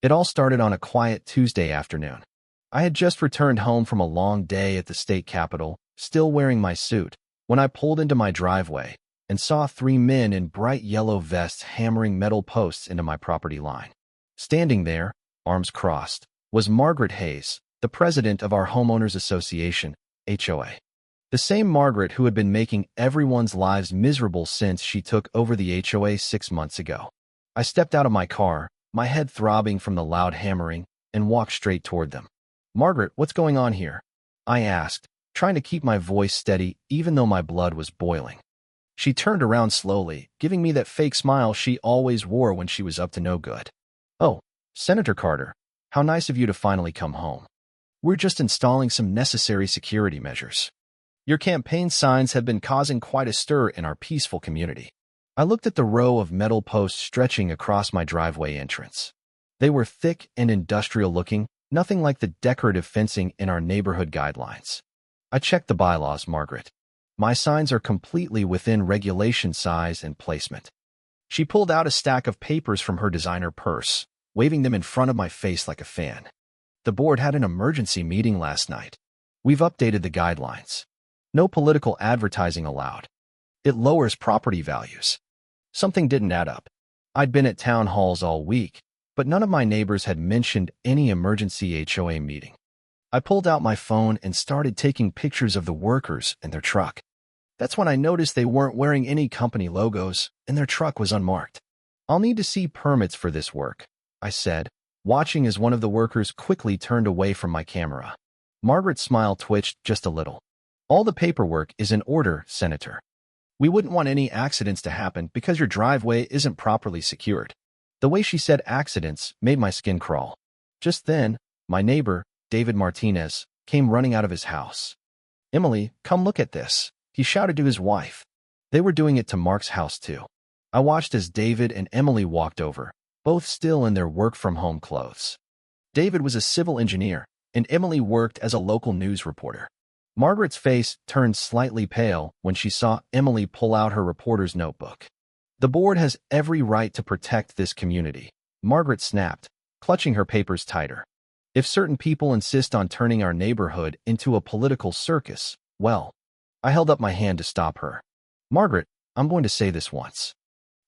It all started on a quiet Tuesday afternoon. I had just returned home from a long day at the state capitol, still wearing my suit, when I pulled into my driveway and saw three men in bright yellow vests hammering metal posts into my property line. Standing there, arms crossed, was Margaret Hayes, the president of our Homeowners Association, HOA. The same Margaret who had been making everyone's lives miserable since she took over the HOA 6 months ago. I stepped out of my car, my head throbbing from the loud hammering, and walked straight toward them. "Margaret, what's going on here?" I asked, trying to keep my voice steady even though my blood was boiling. She turned around slowly, giving me that fake smile she always wore when she was up to no good. "Oh, Senator Carter, how nice of you to finally come home. We're just installing some necessary security measures. Your campaign signs have been causing quite a stir in our peaceful community." I looked at the row of metal posts stretching across my driveway entrance. They were thick and industrial-looking, nothing like the decorative fencing in our neighborhood guidelines. I checked the bylaws, Margaret. My signs are completely within regulation size and placement. She pulled out a stack of papers from her designer purse, waving them in front of my face like a fan. "The board had an emergency meeting last night. We've updated the guidelines. No political advertising allowed. It lowers property values." Something didn't add up. I'd been at town halls all week, but none of my neighbors had mentioned any emergency HOA meeting. I pulled out my phone and started taking pictures of the workers and their truck. That's when I noticed they weren't wearing any company logos, and their truck was unmarked. "I'll need to see permits for this work," I said, watching as one of the workers quickly turned away from my camera. Margaret's smile twitched just a little. "All the paperwork is in order, Senator. We wouldn't want any accidents to happen because your driveway isn't properly secured." The way she said accidents made my skin crawl. Just then, my neighbor, David Martinez, came running out of his house. "Emily, come look at this," he shouted to his wife. They were doing it to Mark's house too. I watched as David and Emily walked over, both still in their work-from-home clothes. David was a civil engineer, and Emily worked as a local news reporter. Margaret's face turned slightly pale when she saw Emily pull out her reporter's notebook. "The board has every right to protect this community," Margaret snapped, clutching her papers tighter. "If certain people insist on turning our neighborhood into a political circus, well," I held up my hand to stop her. "Margaret, I'm going to say this once.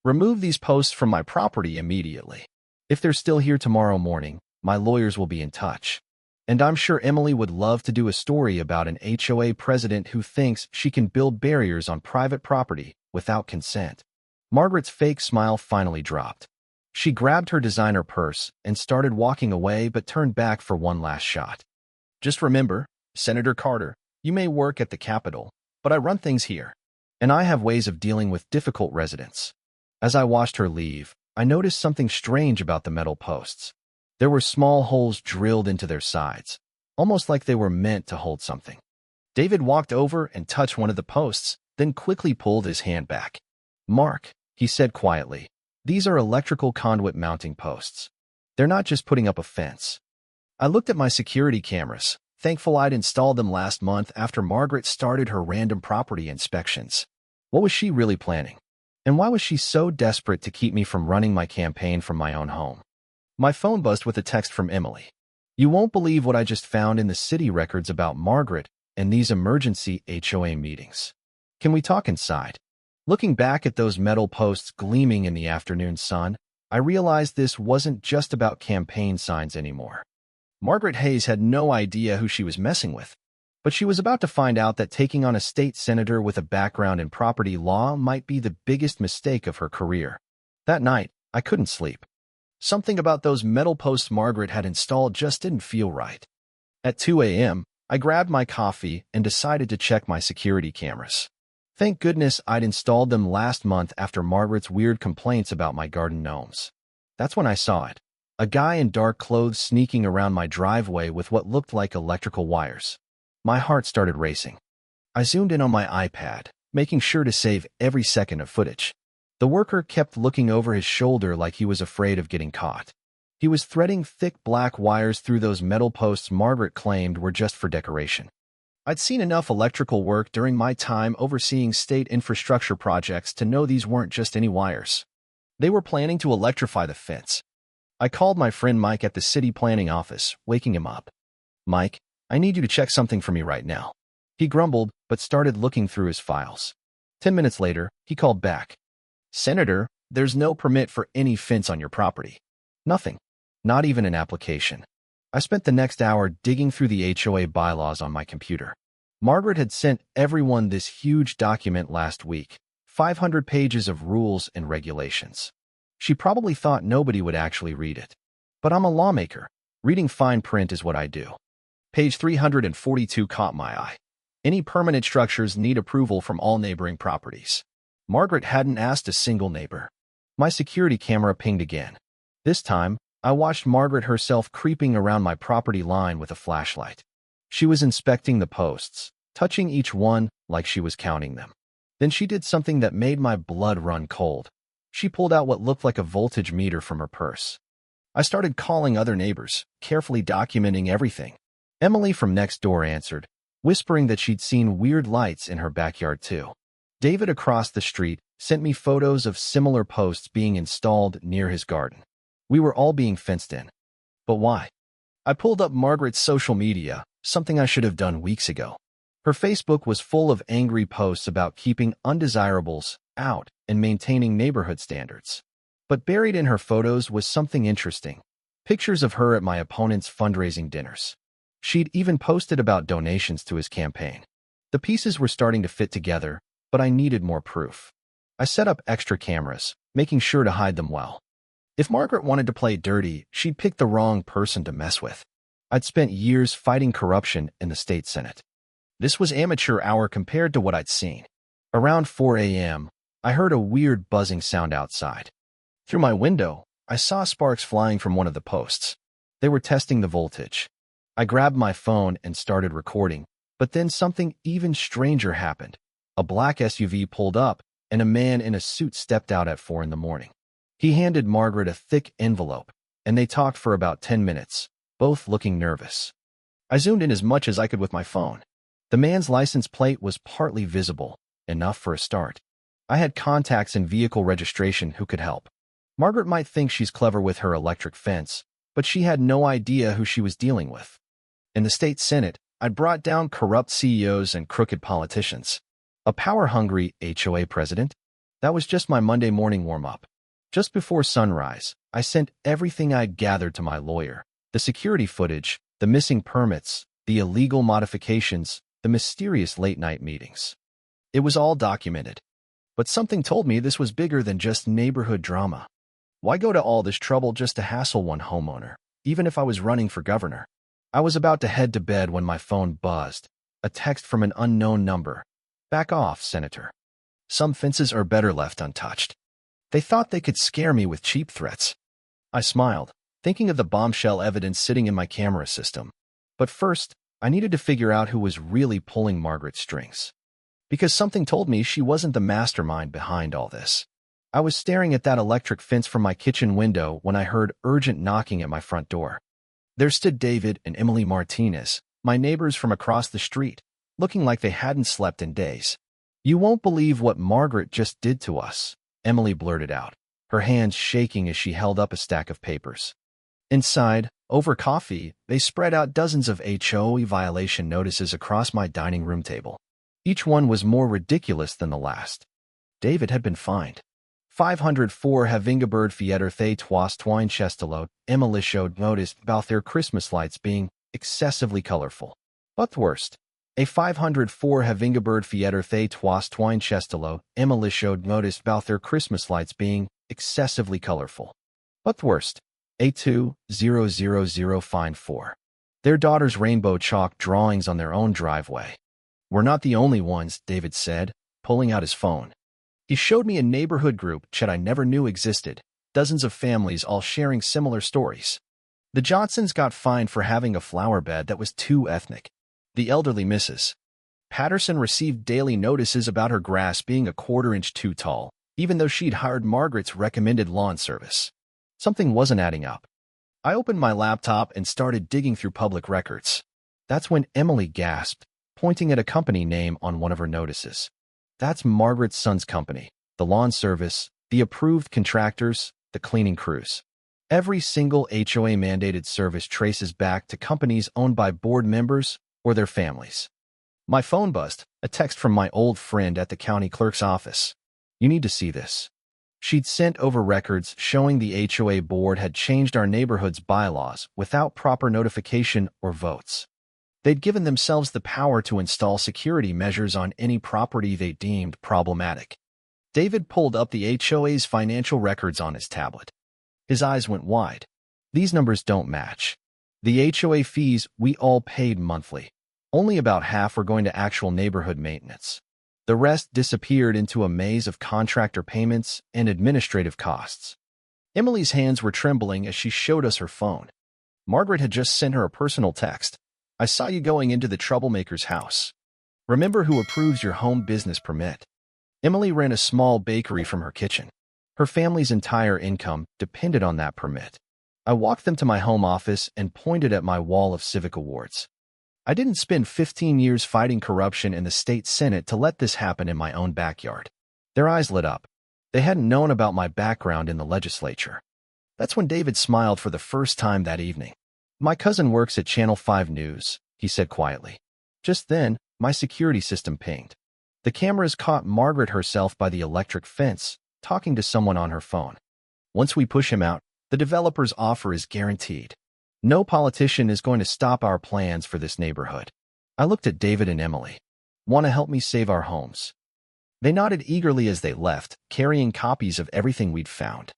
Remove these posts from my property immediately. If they're still here tomorrow morning, my lawyers will be in touch. And I'm sure Emily would love to do a story about an HOA president who thinks she can build barriers on private property without consent." Margaret's fake smile finally dropped. She grabbed her designer purse and started walking away but turned back for one last shot. "Just remember, Senator Carter, you may work at the Capitol, but I run things here, and I have ways of dealing with difficult residents." As I watched her leave, I noticed something strange about the metal posts. There were small holes drilled into their sides, almost like they were meant to hold something. David walked over and touched one of the posts, then quickly pulled his hand back. "Mark," he said quietly, "these are electrical conduit mounting posts. They're not just putting up a fence." I looked at my security cameras, thankful I'd installed them last month after Margaret started her random property inspections. What was she really planning? And why was she so desperate to keep me from running my campaign from my own home? My phone buzzed with a text from Emily. "You won't believe what I just found in the city records about Margaret and these emergency HOA meetings. Can we talk inside?" Looking back at those metal posts gleaming in the afternoon sun, I realized this wasn't just about campaign signs anymore. Margaret Hayes had no idea who she was messing with, but she was about to find out that taking on a state senator with a background in property law might be the biggest mistake of her career. That night, I couldn't sleep. Something about those metal posts Margaret had installed just didn't feel right. At 2 a.m., I grabbed my coffee and decided to check my security cameras. Thank goodness I'd installed them last month after Margaret's weird complaints about my garden gnomes. That's when I saw it. A guy in dark clothes sneaking around my driveway with what looked like electrical wires. My heart started racing. I zoomed in on my iPad, making sure to save every second of footage. The worker kept looking over his shoulder like he was afraid of getting caught. He was threading thick black wires through those metal posts Margaret claimed were just for decoration. I'd seen enough electrical work during my time overseeing state infrastructure projects to know these weren't just any wires. They were planning to electrify the fence. I called my friend Mike at the city planning office, waking him up. "Mike, I need you to check something for me right now." He grumbled, but started looking through his files. 10 minutes later, he called back. "Senator, there's no permit for any fence on your property." Nothing. Not even an application. I spent the next hour digging through the HOA bylaws on my computer. Margaret had sent everyone this huge document last week, 500 pages of rules and regulations. She probably thought nobody would actually read it. But I'm a lawmaker. Reading fine print is what I do. Page 342 caught my eye. Any permanent structures need approval from all neighboring properties. Margaret hadn't asked a single neighbor. My security camera pinged again. This time, I watched Margaret herself creeping around my property line with a flashlight. She was inspecting the posts, touching each one like she was counting them. Then she did something that made my blood run cold. She pulled out what looked like a voltage meter from her purse. I started calling other neighbors, carefully documenting everything. Emily from next door answered, whispering that she'd seen weird lights in her backyard too. David across the street sent me photos of similar posts being installed near his garden. We were all being fenced in. But why? I pulled up Margaret's social media, something I should have done weeks ago. Her Facebook was full of angry posts about keeping undesirables out and maintaining neighborhood standards. But buried in her photos was something interesting. Pictures of her at my opponent's fundraising dinners. She'd even posted about donations to his campaign. The pieces were starting to fit together, but I needed more proof. I set up extra cameras, making sure to hide them well. If Margaret wanted to play dirty, she'd pick the wrong person to mess with. I'd spent years fighting corruption in the state Senate. This was amateur hour compared to what I'd seen. Around 4 a.m., I heard a weird buzzing sound outside. Through my window, I saw sparks flying from one of the posts. They were testing the voltage. I grabbed my phone and started recording, but then something even stranger happened. A black SUV pulled up, and a man in a suit stepped out at 4 in the morning. He handed Margaret a thick envelope, and they talked for about 10 minutes, both looking nervous. I zoomed in as much as I could with my phone. The man's license plate was partly visible, enough for a start. I had contacts in vehicle registration who could help. Margaret might think she's clever with her electric fence, but she had no idea who she was dealing with. In the state Senate, I'd brought down corrupt CEOs and crooked politicians. A power-hungry HOA president? That was just my Monday morning warm-up. Just before sunrise, I sent everything I'd gathered to my lawyer. The security footage, the missing permits, the illegal modifications, the mysterious late-night meetings. It was all documented. But something told me this was bigger than just neighborhood drama. Why go to all this trouble just to hassle one homeowner, even if I was running for governor? I was about to head to bed when my phone buzzed. A text from an unknown number. "Back off, Senator. Some fences are better left untouched." They thought they could scare me with cheap threats. I smiled, thinking of the bombshell evidence sitting in my camera system. But first, I needed to figure out who was really pulling Margaret's strings. Because something told me she wasn't the mastermind behind all this. I was staring at that electric fence from my kitchen window when I heard urgent knocking at my front door. There stood David and Emily Martinez, my neighbors from across the street, looking like they hadn't slept in days. "You won't believe what Margaret just did to us," Emily blurted out, her hands shaking as she held up a stack of papers. Inside, over coffee, they spread out dozens of HOA violation notices across my dining room table. Each one was more ridiculous than the last. David had been fined. 504 Havingebird Fieter Thay Twas Twine Chestelot, Emily showed notice about their Christmas lights being excessively colorful. But worst, a 504 Havingebird Fieter Thay Twas Twine Chestelot, Emily showed notice about their Christmas lights being excessively colorful. But worst, a 2000 fine 4. Their daughter's rainbow chalk drawings on their own driveway. "We're not the only ones," David said, pulling out his phone. He showed me a neighborhood group chat I never knew existed, dozens of families all sharing similar stories. The Johnsons got fined for having a flower bed that was too ethnic. The elderly Mrs. Patterson received daily notices about her grass being a quarter-inch too tall, even though she'd hired Margaret's recommended lawn service. Something wasn't adding up. I opened my laptop and started digging through public records. That's when Emily gasped, pointing at a company name on one of her notices. "That's Margaret's son's company, the lawn service, the approved contractors, the cleaning crews." Every single HOA-mandated service traces back to companies owned by board members or their families. My phone buzzed, a text from my old friend at the county clerk's office. "You need to see this." She'd sent over records showing the HOA board had changed our neighborhood's bylaws without proper notification or votes. They'd given themselves the power to install security measures on any property they deemed problematic. David pulled up the HOA's financial records on his tablet. His eyes went wide. These numbers don't match. The HOA fees we all paid monthly. Only about half were going to actual neighborhood maintenance. The rest disappeared into a maze of contractor payments and administrative costs. Emily's hands were trembling as she showed us her phone. Margaret had just sent her a personal text. "I saw you going into the troublemaker's house. Remember who approves your home business permit." Emily ran a small bakery from her kitchen. Her family's entire income depended on that permit. I walked them to my home office and pointed at my wall of civic awards. I didn't spend 15 years fighting corruption in the state Senate to let this happen in my own backyard. Their eyes lit up. They hadn't known about my background in the legislature. That's when David smiled for the first time that evening. "My cousin works at Channel 5 News," he said quietly. Just then, my security system pinged. The cameras caught Margaret herself by the electric fence, talking to someone on her phone. "Once we push him out, the developer's offer is guaranteed. No politician is going to stop our plans for this neighborhood." I looked at David and Emily. "Want to help me save our homes?" They nodded eagerly as they left, carrying copies of everything we'd found.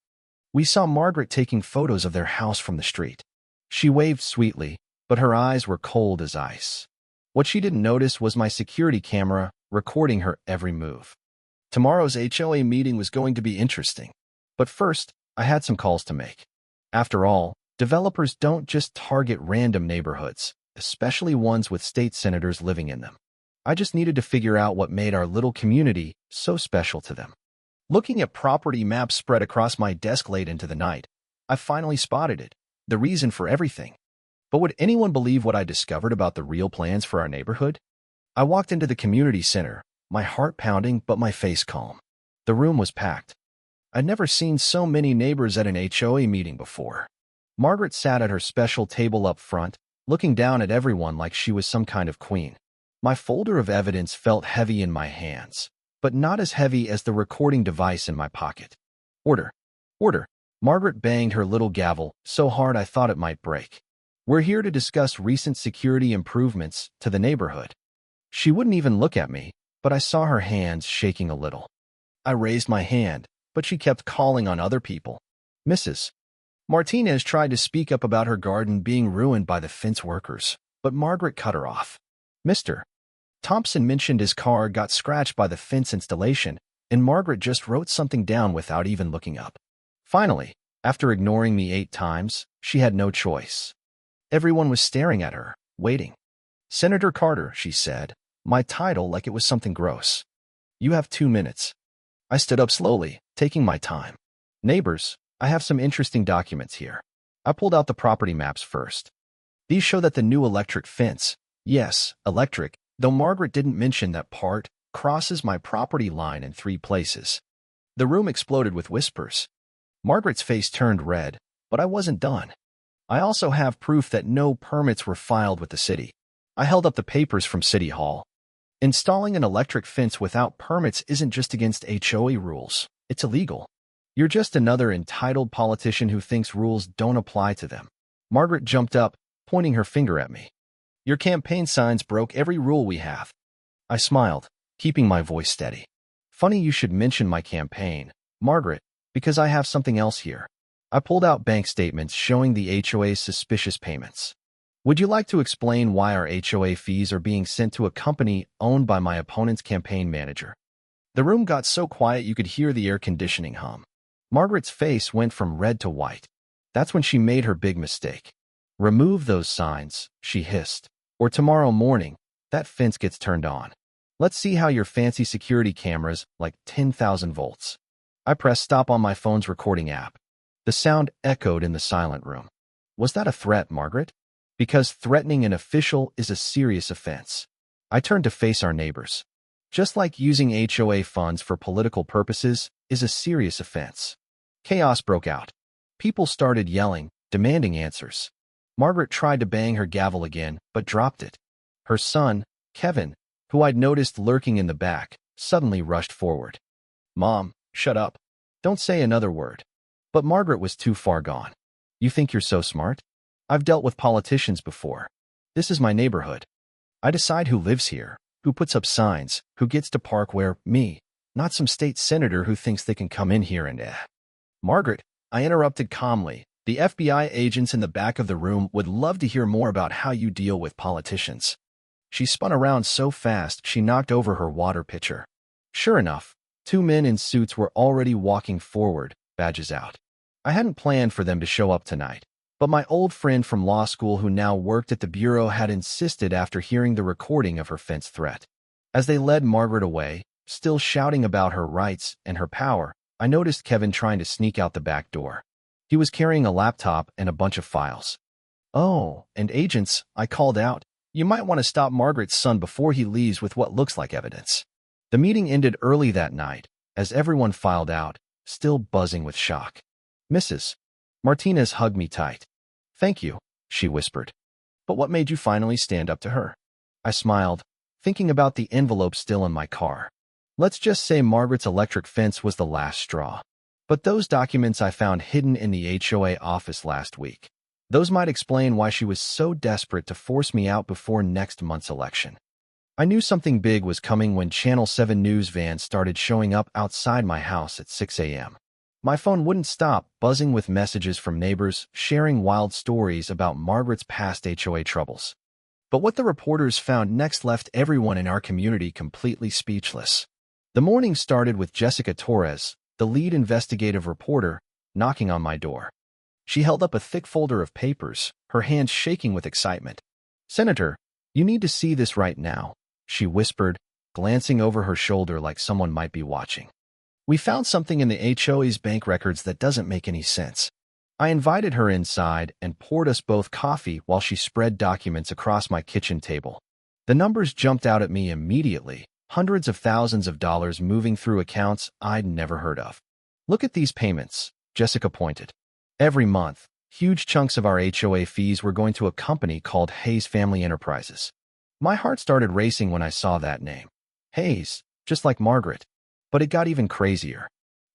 We saw Margaret taking photos of their house from the street. She waved sweetly, but her eyes were cold as ice. What she didn't notice was my security camera recording her every move. Tomorrow's HOA meeting was going to be interesting. But first, I had some calls to make. After all, developers don't just target random neighborhoods, especially ones with state senators living in them. I just needed to figure out what made our little community so special to them. Looking at property maps spread across my desk late into the night, I finally spotted it, the reason for everything. But would anyone believe what I discovered about the real plans for our neighborhood? I walked into the community center, my heart pounding but my face calm. The room was packed. I'd never seen so many neighbors at an HOA meeting before. Margaret sat at her special table up front, looking down at everyone like she was some kind of queen. My folder of evidence felt heavy in my hands, but not as heavy as the recording device in my pocket. "Order. Order." Margaret banged her little gavel so hard I thought it might break. "We're here to discuss recent security improvements to the neighborhood." She wouldn't even look at me, but I saw her hands shaking a little. I raised my hand, but she kept calling on other people. "Mrs. Martinez tried to speak up about her garden being ruined by the fence workers, but Margaret cut her off. "Mr. Thompson mentioned his car got scratched by the fence installation, and Margaret just wrote something down without even looking up." Finally, after ignoring me 8 times, she had no choice. Everyone was staring at her, waiting. "Senator Carter," she said, my title like it was something gross. "You have 2 minutes." I stood up slowly, taking my time. "Neighbors, I have some interesting documents here." I pulled out the property maps first. These show that the new electric fence, yes, electric, though Margaret didn't mention that part, crosses my property line in 3 places. The room exploded with whispers. Margaret's face turned red, but I wasn't done. "I also have proof that no permits were filed with the city." I held up the papers from City Hall. Installing an electric fence without permits isn't just against HOA rules, it's illegal. You're just another entitled politician who thinks rules don't apply to them. Margaret jumped up, pointing her finger at me. "Your campaign signs broke every rule we have." I smiled, keeping my voice steady. "Funny you should mention my campaign, Margaret, because I have something else here." I pulled out bank statements showing the HOA's suspicious payments. "Would you like to explain why our HOA fees are being sent to a company owned by my opponent's campaign manager?" The room got so quiet you could hear the air conditioning hum. Margaret's face went from red to white. That's when she made her big mistake. "Remove those signs," she hissed, "or tomorrow morning, that fence gets turned on. Let's see how your fancy security cameras like 10,000 volts." I pressed stop on my phone's recording app. The sound echoed in the silent room. Was that a threat, Margaret? Because threatening an official is a serious offense. I turned to face our neighbors. Just like using HOA funds for political purposes is a serious offense. Chaos broke out. People started yelling, demanding answers. Margaret tried to bang her gavel again, but dropped it. Her son, Kevin, who I'd noticed lurking in the back, suddenly rushed forward. "Mom, shut up. Don't say another word." But Margaret was too far gone. "You think you're so smart? I've dealt with politicians before. This is my neighborhood. I decide who lives here, who puts up signs, who gets to park where, me, not some state senator who thinks they can come in here and Margaret, I interrupted calmly. The FBI agents in the back of the room would love to hear more about how you deal with politicians. She spun around so fast she knocked over her water pitcher. Sure enough, two men in suits were already walking forward, badges out. I hadn't planned for them to show up tonight, but my old friend from law school who now worked at the bureau had insisted after hearing the recording of her fence threat. As they led Margaret away, still shouting about her rights and her power, I noticed Kevin trying to sneak out the back door. He was carrying a laptop and a bunch of files. "Oh, and agents," I called out. "You might want to stop Margaret's son before he leaves with what looks like evidence." The meeting ended early that night, as everyone filed out, still buzzing with shock. Mrs. Martinez hugged me tight. "Thank you," she whispered. "But what made you finally stand up to her?" I smiled, thinking about the envelope still in my car. Let's just say Margaret's electric fence was the last straw. But those documents I found hidden in the HOA office last week, those might explain why she was so desperate to force me out before next month's election. I knew something big was coming when Channel 7 news vans started showing up outside my house at 6 a.m. My phone wouldn't stop buzzing with messages from neighbors sharing wild stories about Margaret's past HOA troubles. But what the reporters found next left everyone in our community completely speechless. The morning started with Jessica Torres, the lead investigative reporter, knocking on my door. She held up a thick folder of papers, her hands shaking with excitement. "Senator, you need to see this right now," she whispered, glancing over her shoulder like someone might be watching. "We found something in the HOA's bank records that doesn't make any sense." I invited her inside and poured us both coffee while she spread documents across my kitchen table. The numbers jumped out at me immediately, hundreds of thousands of dollars moving through accounts I'd never heard of. "Look at these payments," Jessica pointed. Every month, huge chunks of our HOA fees were going to a company called Hayes Family Enterprises. My heart started racing when I saw that name. Hayes, just like Margaret. But it got even crazier.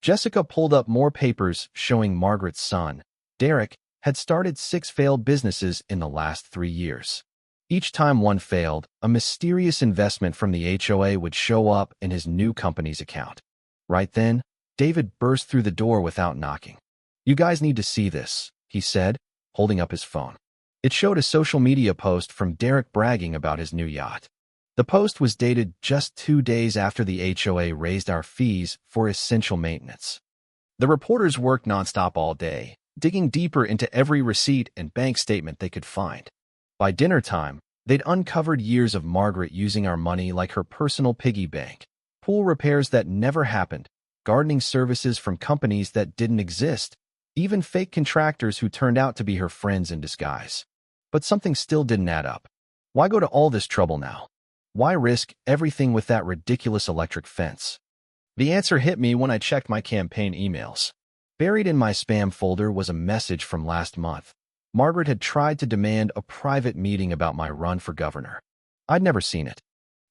Jessica pulled up more papers showing Margaret's son, Derek, had started 6 failed businesses in the last 3 years. Each time one failed, a mysterious investment from the HOA would show up in his new company's account. Right then, David burst through the door without knocking. "You guys need to see this," he said, holding up his phone. It showed a social media post from Derek bragging about his new yacht. The post was dated just 2 days after the HOA raised our fees for essential maintenance. The reporters worked nonstop all day, digging deeper into every receipt and bank statement they could find. By dinner time, they'd uncovered years of Margaret using our money like her personal piggy bank, pool repairs that never happened, gardening services from companies that didn't exist, even fake contractors who turned out to be her friends in disguise. But something still didn't add up. Why go to all this trouble now? Why risk everything with that ridiculous electric fence? The answer hit me when I checked my campaign emails. Buried in my spam folder was a message from last month. Margaret had tried to demand a private meeting about my run for governor. I'd never seen it.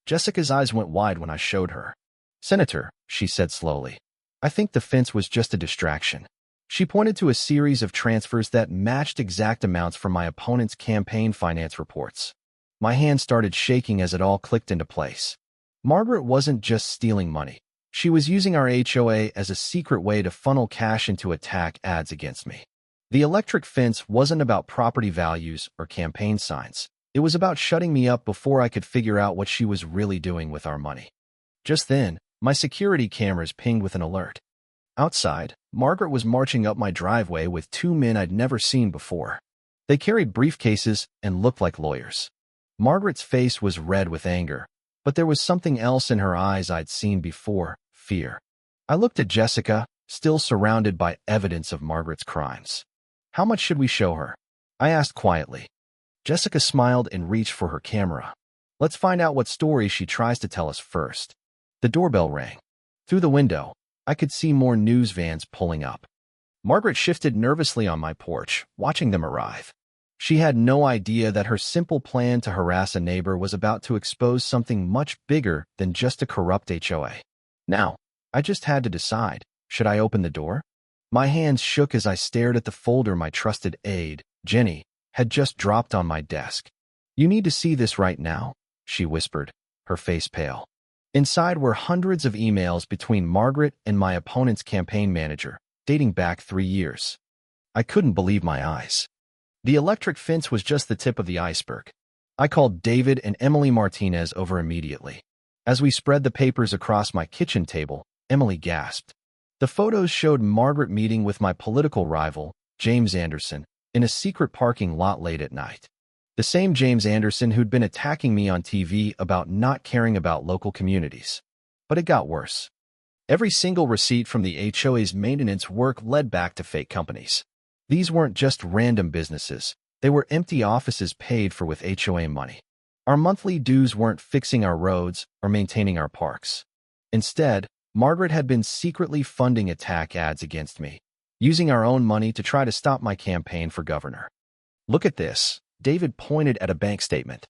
Jessica's eyes went wide when I showed her. "Senator," she said slowly, "I think the fence was just a distraction." She pointed to a series of transfers that matched exact amounts from my opponent's campaign finance reports. My hand started shaking as it all clicked into place. Margaret wasn't just stealing money. She was using our HOA as a secret way to funnel cash into attack ads against me. The electric fence wasn't about property values or campaign signs. It was about shutting me up before I could figure out what she was really doing with our money. Just then, my security cameras pinged with an alert. Outside, Margaret was marching up my driveway with 2 men I'd never seen before. They carried briefcases and looked like lawyers. Margaret's face was red with anger, but there was something else in her eyes I'd seen before, fear. I looked at Jessica, still surrounded by evidence of Margaret's crimes. "How much should we show her?" I asked quietly. Jessica smiled and reached for her camera. "Let's find out what story she tries to tell us first." The doorbell rang. Through the window, I could see more news vans pulling up. Margaret shifted nervously on my porch, watching them arrive. She had no idea that her simple plan to harass a neighbor was about to expose something much bigger than just a corrupt HOA. Now, I just had to decide, should I open the door? My hands shook as I stared at the folder my trusted aide, Jenny, had just dropped on my desk. "You need to see this right now," she whispered, her face pale. Inside were hundreds of emails between Margaret and my opponent's campaign manager, dating back 3 years. I couldn't believe my eyes. The electric fence was just the tip of the iceberg. I called David and Emily Martinez over immediately. As we spread the papers across my kitchen table, Emily gasped. The photos showed Margaret meeting with my political rival, James Anderson, in a secret parking lot late at night. The same James Anderson who'd been attacking me on TV about not caring about local communities. But it got worse. Every single receipt from the HOA's maintenance work led back to fake companies. These weren't just random businesses. They were empty offices paid for with HOA money. Our monthly dues weren't fixing our roads or maintaining our parks. Instead, Margaret had been secretly funding attack ads against me, using our own money to try to stop my campaign for governor. "Look at this," David pointed at a bank statement.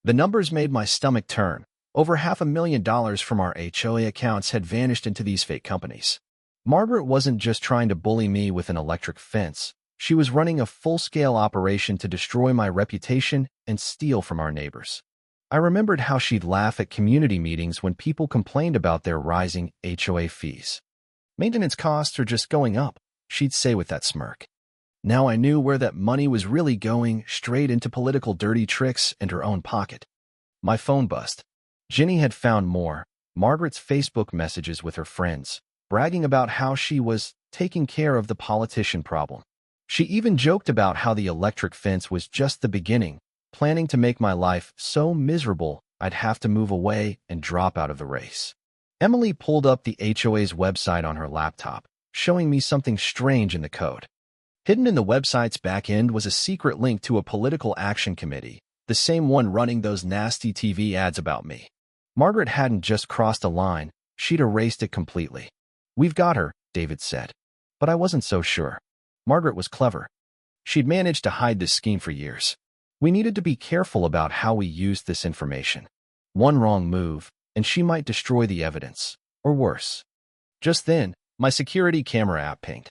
The numbers made my stomach turn. Over $500,000 from our HOA accounts had vanished into these fake companies. Margaret wasn't just trying to bully me with an electric fence. She was running a full-scale operation to destroy my reputation and steal from our neighbors. I remembered how she'd laugh at community meetings when people complained about their rising HOA fees. "Maintenance costs are just going up," she'd say with that smirk. Now I knew where that money was really going, straight into political dirty tricks and her own pocket. My phone buzzed. Jenny had found more, Margaret's Facebook messages with her friends, bragging about how she was taking care of the politician problem. She even joked about how the electric fence was just the beginning, planning to make my life so miserable I'd have to move away and drop out of the race. Emily pulled up the HOA's website on her laptop, showing me something strange in the code. Hidden in the website's back end was a secret link to a political action committee, the same one running those nasty TV ads about me. Margaret hadn't just crossed a line, she'd erased it completely. "We've got her," David said. But I wasn't so sure. Margaret was clever. She'd managed to hide this scheme for years. We needed to be careful about how we used this information. One wrong move, and she might destroy the evidence, or worse. Just then, my security camera app pinged.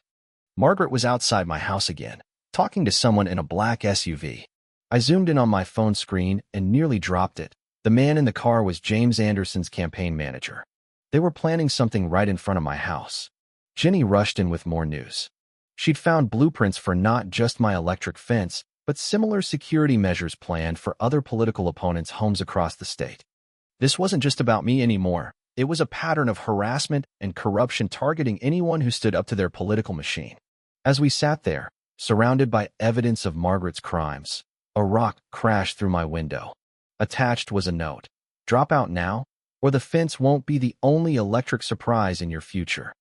Margaret was outside my house again, talking to someone in a black SUV. I zoomed in on my phone screen and nearly dropped it. The man in the car was James Anderson's campaign manager. They were planning something right in front of my house. Jenny rushed in with more news. She'd found blueprints for not just my electric fence, but similar security measures planned for other political opponents' homes across the state. This wasn't just about me anymore. It was a pattern of harassment and corruption targeting anyone who stood up to their political machine. As we sat there, surrounded by evidence of Margaret's crimes, a rock crashed through my window. Attached was a note. "Drop out now, or the fence won't be the only electric surprise in your future."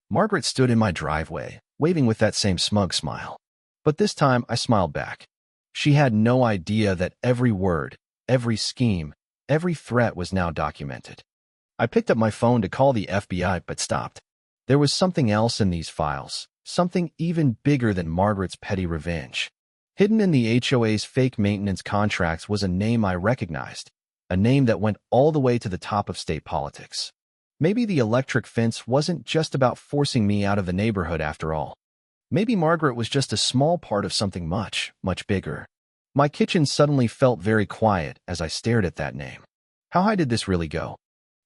Margaret stood in my driveway, waving with that same smug smile. But this time I smiled back. She had no idea that every word, every scheme, every threat was now documented. I picked up my phone to call the FBI, but stopped. There was something else in these files, something even bigger than Margaret's petty revenge. Hidden in the HOA's fake maintenance contracts was a name I recognized, a name that went all the way to the top of state politics. Maybe the electric fence wasn't just about forcing me out of the neighborhood after all. Maybe Margaret was just a small part of something much, much bigger. My kitchen suddenly felt very quiet as I stared at that name. How high did this really go?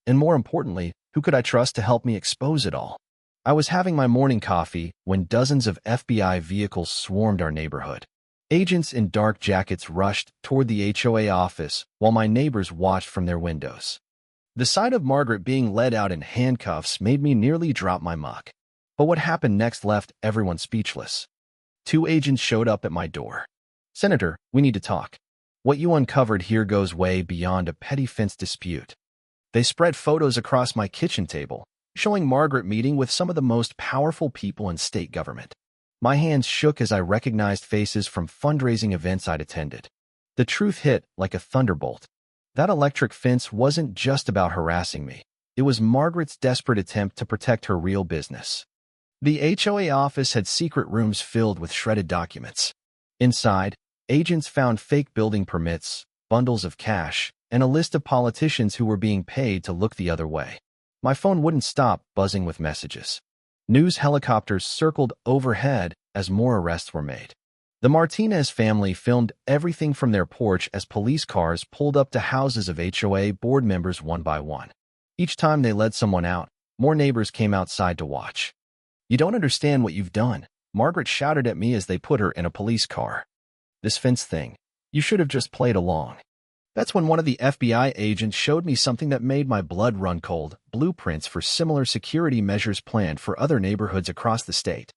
And more importantly, who could I trust to help me expose it all? I was having my morning coffee when dozens of FBI vehicles swarmed our neighborhood. Agents in dark jackets rushed toward the HOA office while my neighbors watched from their windows. The sight of Margaret being led out in handcuffs made me nearly drop my mug. But what happened next left everyone speechless. 2 agents showed up at my door. "Senator, we need to talk. What you uncovered here goes way beyond a petty fence dispute." They spread photos across my kitchen table, showing Margaret meeting with some of the most powerful people in state government. My hands shook as I recognized faces from fundraising events I'd attended. The truth hit like a thunderbolt. That electric fence wasn't just about harassing me. It was Margaret's desperate attempt to protect her real business. The HOA office had secret rooms filled with shredded documents. Inside, agents found fake building permits, bundles of cash, and a list of politicians who were being paid to look the other way. My phone wouldn't stop buzzing with messages. News helicopters circled overhead as more arrests were made. The Martinez family filmed everything from their porch as police cars pulled up to houses of HOA board members one by one. Each time they led someone out, more neighbors came outside to watch. "You don't understand what you've done," Margaret shouted at me as they put her in a police car. "This fence thing. You should have just played along." That's when one of the FBI agents showed me something that made my blood run cold: blueprints for similar security measures planned for other neighborhoods across the state.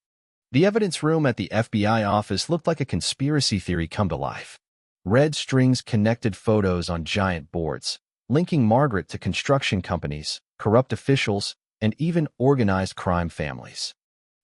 The evidence room at the FBI office looked like a conspiracy theory come to life. Red strings connected photos on giant boards, linking Margaret to construction companies, corrupt officials, and even organized crime families.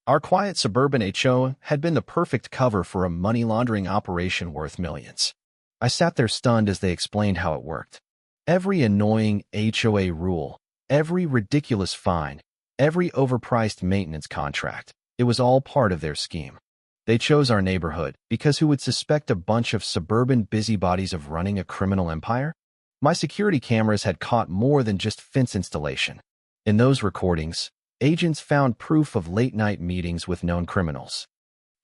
Our quiet suburban HOA had been the perfect cover for a money laundering operation worth millions. I sat there stunned as they explained how it worked. Every annoying HOA rule, every ridiculous fine, every overpriced maintenance contract, it was all part of their scheme. They chose our neighborhood because who would suspect a bunch of suburban busybodies of running a criminal empire? My security cameras had caught more than just fence installation. In those recordings, agents found proof of late-night meetings with known criminals.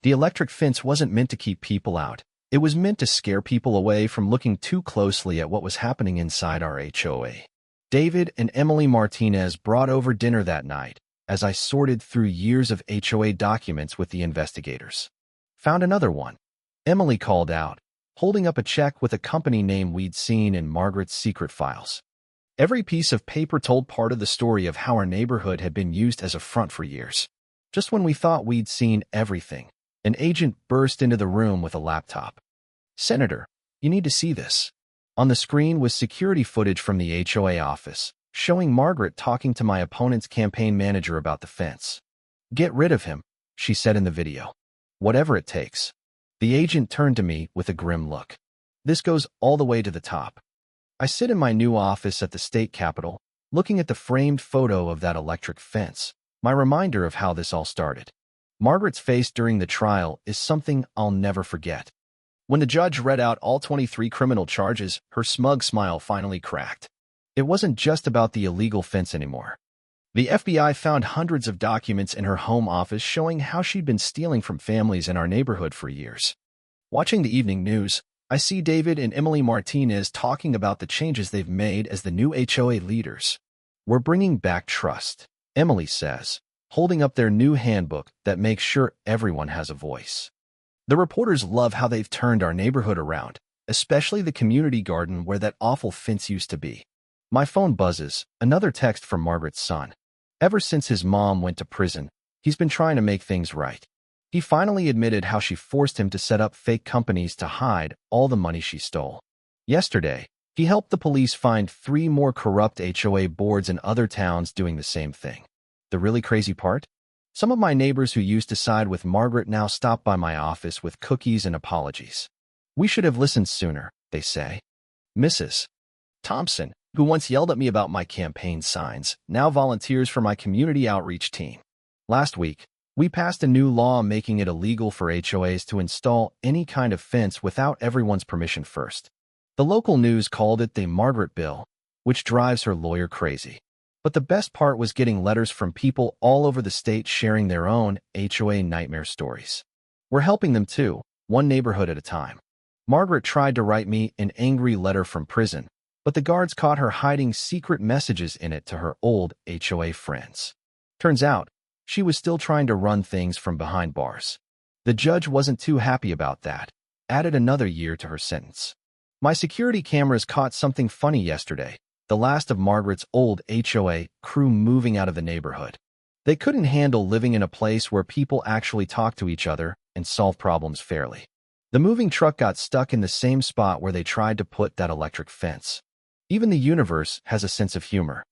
The electric fence wasn't meant to keep people out. It was meant to scare people away from looking too closely at what was happening inside our HOA. David and Emily Martinez brought over dinner that night as I sorted through years of HOA documents with the investigators. Found another one. Emily called out, holding up a check with a company name we'd seen in Margaret's secret files. Every piece of paper told part of the story of how our neighborhood had been used as a front for years. Just when we thought we'd seen everything, an agent burst into the room with a laptop. "Senator, you need to see this." On the screen was security footage from the HOA office, showing Margaret talking to my opponent's campaign manager about the fence. "Get rid of him," she said in the video. "Whatever it takes." The agent turned to me with a grim look. "This goes all the way to the top." I sit in my new office at the state capitol, looking at the framed photo of that electric fence, my reminder of how this all started. Margaret's face during the trial is something I'll never forget. When the judge read out all 23 criminal charges, her smug smile finally cracked. It wasn't just about the illegal fence anymore. The FBI found hundreds of documents in her home office showing how she'd been stealing from families in our neighborhood for years. Watching the evening news, I see David and Emily Martinez talking about the changes they've made as the new HOA leaders. "We're bringing back trust," Emily says, holding up their new handbook that makes sure everyone has a voice. "The reporters love how they've turned our neighborhood around, especially the community garden where that awful fence used to be." My phone buzzes, another text from Margaret's son. Ever since his mom went to prison, he's been trying to make things right. He finally admitted how she forced him to set up fake companies to hide all the money she stole. Yesterday, he helped the police find 3 more corrupt HOA boards in other towns doing the same thing. The really crazy part? Some of my neighbors who used to side with Margaret now stop by my office with cookies and apologies. "We should have listened sooner," they say. Mrs. Thompson, who once yelled at me about my campaign signs, now volunteers for my community outreach team. Last week, we passed a new law making it illegal for HOAs to install any kind of fence without everyone's permission first. The local news called it the Margaret Bill, which drives her lawyer crazy. But the best part was getting letters from people all over the state sharing their own HOA nightmare stories. We're helping them too, one neighborhood at a time. Margaret tried to write me an angry letter from prison, but the guards caught her hiding secret messages in it to her old HOA friends. Turns out, she was still trying to run things from behind bars. The judge wasn't too happy about that, added another year to her sentence. My security cameras caught something funny yesterday, the last of Margaret's old HOA crew moving out of the neighborhood. They couldn't handle living in a place where people actually talk to each other and solve problems fairly. The moving truck got stuck in the same spot where they tried to put that electric fence. Even the universe has a sense of humor.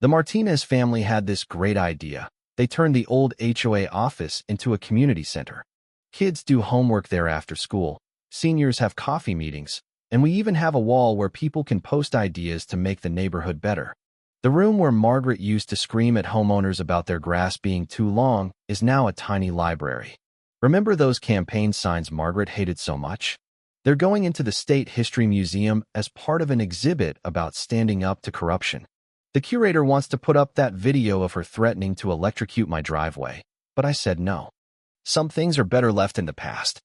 The Martinez family had this great idea. They turned the old HOA office into a community center. Kids do homework there after school, seniors have coffee meetings, and we even have a wall where people can post ideas to make the neighborhood better. The room where Margaret used to scream at homeowners about their grass being too long is now a tiny library. Remember those campaign signs Margaret hated so much? They're going into the State History Museum as part of an exhibit about standing up to corruption. The curator wants to put up that video of her threatening to electrocute my driveway, but I said no. Some things are better left in the past.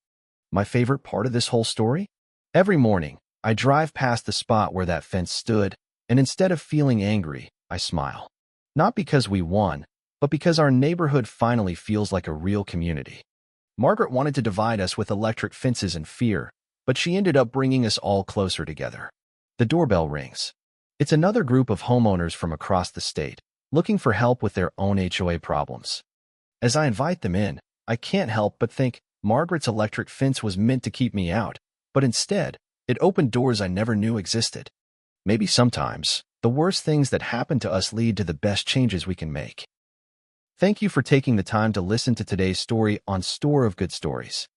My favorite part of this whole story? Every morning, I drive past the spot where that fence stood, and instead of feeling angry, I smile. Not because we won, but because our neighborhood finally feels like a real community. Margaret wanted to divide us with electric fences and fear, but she ended up bringing us all closer together. The doorbell rings. It's another group of homeowners from across the state, looking for help with their own HOA problems. As I invite them in, I can't help but think Margaret's electric fence was meant to keep me out, but instead, it opened doors I never knew existed. Maybe sometimes, the worst things that happen to us lead to the best changes we can make. Thank you for taking the time to listen to today's story on Store of Good Stories.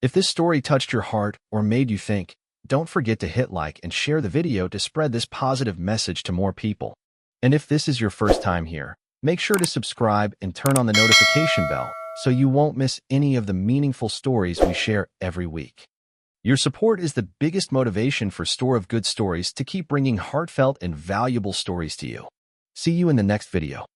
If this story touched your heart or made you think, don't forget to hit like and share the video to spread this positive message to more people. And if this is your first time here, make sure to subscribe and turn on the notification bell so you won't miss any of the meaningful stories we share every week. Your support is the biggest motivation for Store of Good Stories to keep bringing heartfelt and valuable stories to you. See you in the next video.